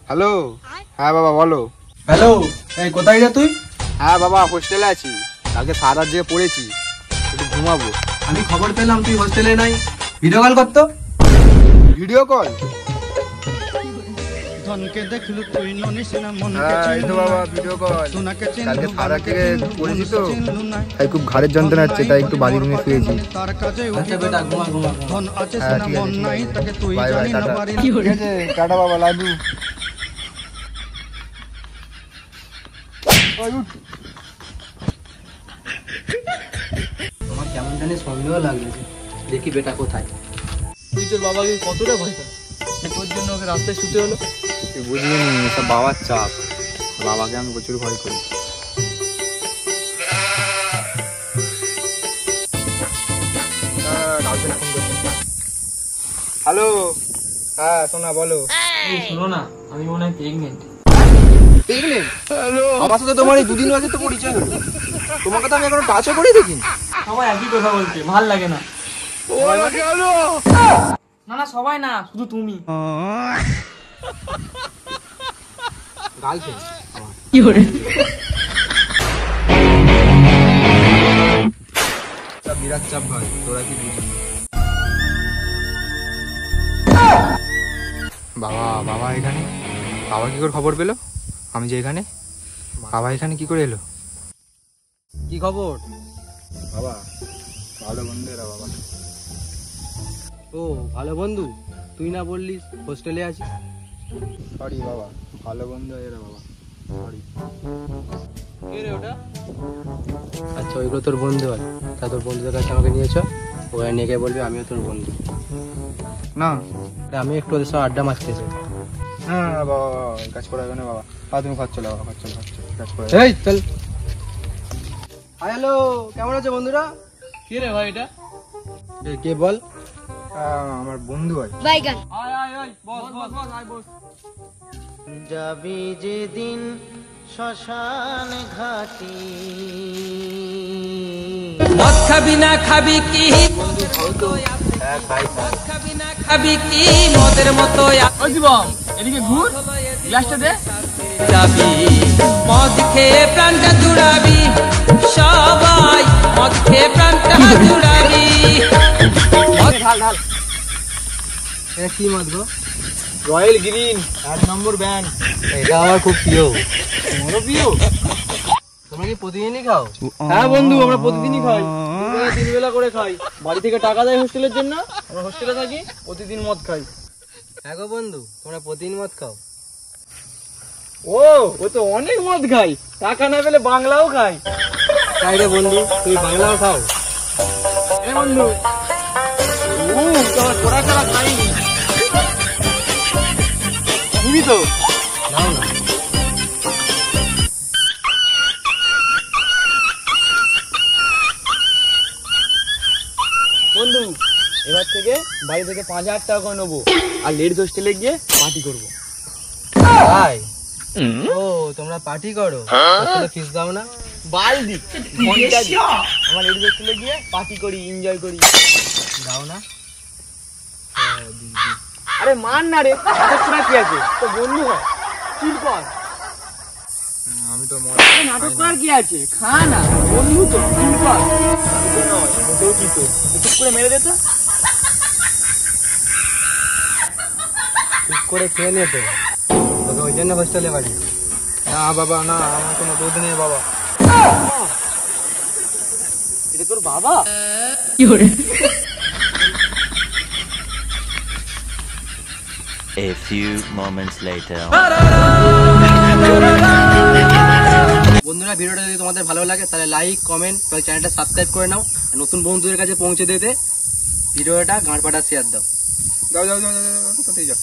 Hello, হ্যাঁ বাবা বলো। হ্যালো, এই কোথায় রে তুই? হ্যাঁ বাবা হোস্টেলে আছি, কালকে সারা রাত জেগে পড়েছি, একটু ঘুমাবো। আমি খবর পেলাম তুই হোস্টেলে নাই, ভিডিও কল করতো। Video call? বাবা ভিডিও কল, কালকে সারা রাত জেগে পড়েছি তো, তাই খুব ঘাড়ের যন্ত্রণা হচ্ছে, তাই একটু বাড়ি রুমে শুয়েছি। আচ্ছা বেটা ঘুমা ঘুমা। হ্যাঁ ঠিক আছে, বাই বাই, টাটা। ঠিক আছে, টাটা বাবা, লাডু। আমার কেমন জানি সন্দেহ লাগছে, দেখি বেটা কোথায়। তুই তোর বাবাকে কতটা ভয় পাস, তোর জন্য ওকে রাস্তায় শুতে হলো। তুই বুঝলি নি, সব বাবার চাপ, বাবাকে আমি প্রচুর ভয় করি। হ্যালো, হ্যাঁ সোনা বলো। শোনো না, আমি মনে হয় প্রেগনেন্ট। আমার সাথে তোমার এই দুদিন আগে তো পরিচয় হলো, তোমাকে তো আমি এখনো টাচও করে দেখিনি। সবাই একই কথা বলছে, ভাল লাগে না। না না সবাই না, শুধু তুমি। গার্লফ্রেন্ড কি করে? বিরাট চাপ ভাই, তোরা কি বুঝবি। বাবা, বাবা এখানে, বাবা কি করে খবর পেলো আমি যে এখানে? বাবা এখানে কি করে এলো? কি খবর? বাবা ভালো বন্ধু এরা বাবা। ও ভালো বন্ধু, তুই না বললিস হোস্টেলে আছিস? সরি বাবা, ভালো বন্ধু এরা বাবা, সরি। কে রে ওটা? আচ্ছা ওইগুলো তোর বন্ধু হয়, তা তোর বন্ধুদের কাছে আমাকে নিয়েছ, ওখানে নিয়ে গিয়ে বলবি আমিও তোর বন্ধু। না আমি একটু ওদের সব আড্ডা মারতে চাই। না না বাবা, কাজ করা যাবে না বাবা। তুমি খাচ্ছ বাবা, খাচ্ছ কাজ করে। এই চল। হ্যালো, কেমন আছো বন্ধুরা? কে রে ভাই এটা? কে বল? আমার বন্ধু হয়। বাইগান আয় আয় আয়, বস বস বস, আয় বস। যাবি যেদিন শ্মশান ঘাটি, মদ খাবি না খাবি কি, হ্যাঁ খাই খাই। খাবি না খাবি কি, মদের মতো ওই জীবন, এদিকে ঘুর, গ্লাসটা দে। যাবি মদ খেয়ে প্রাণটা জুড়াবি, সবাই মদ খেয়ে প্রাণটা জুড়াবি। ঢাল ঢাল। এটা কি মদ গো? রয়্যাল গ্রিন, 1 নম্বর ব্যান্ড। এটা আমার খুব প্রিয়। তোমারও প্রিয়? তোমরা কি প্রতিদিনই খাও? হ্যাঁ বন্ধু, আমরা প্রতিদিনই খাই, 2 বেলা 3 বেলা করে খাই। বাড়ি থেকে টাকা দেয় হোস্টেলের জন্য, আমরা হোস্টেলে থাকি, প্রতিদিন মদ খাই। হ্যাঁ গো বন্ধু, তোমরা প্রতিদিন মদ খাও? ও তো অনেক মদ খাই, টাকা না পেলে বাংলাও খাই। তাই রে বন্ধু, তুমি বাংলাও খাও? এ বন্ধু, তোমার পোড়া ছাড়া খাইনি, নিবি তো? নাও না। বন্ধু এবার থেকে বাড়ি থেকে 5,000 টাকা করে নেবো, আর লেডিস হোস্টেলে গিয়ে পার্টি করবো। তাই? ও তোমরা পার্টি করো, তাহলে ফিস দাও না? বালদি ঘন্টা দি, আমার লেডিস হোস্টেলে গিয়ে পার্টি করি, এনজয় করি। দাও না? আরে মান না রে, নাটক করা কি আছে, তো বন্ধু হয়, চিল কর। আমি তো মদ নাটক করার কি আছে, খা না, বন্ধু তো, চিল কর। মোটেও কি তো, চুপ করে মেরে দে তো। ঠিক করে খেয়ে নে তো, তোকে ওই জন্য হোস্টেলে পারি। না বাবা, না আমার কোনো দুধ নেই বাবা। এটা তোর বাবা? কি করে? A few moments later. বন্ধুরা ভিডিওটা যদি তোমাদের ভালো লাগে তাহলে লাইক, কমেন্ট এবং চ্যানেলটা সাবস্ক্রাইব করে নাও। আর নতুন বন্ধুদের কাছে পৌঁছে দিতে ভিডিওটা গাঁড় পাটা শেয়ার দাও। যাও যাও যাও যাও, কোথায় যাও।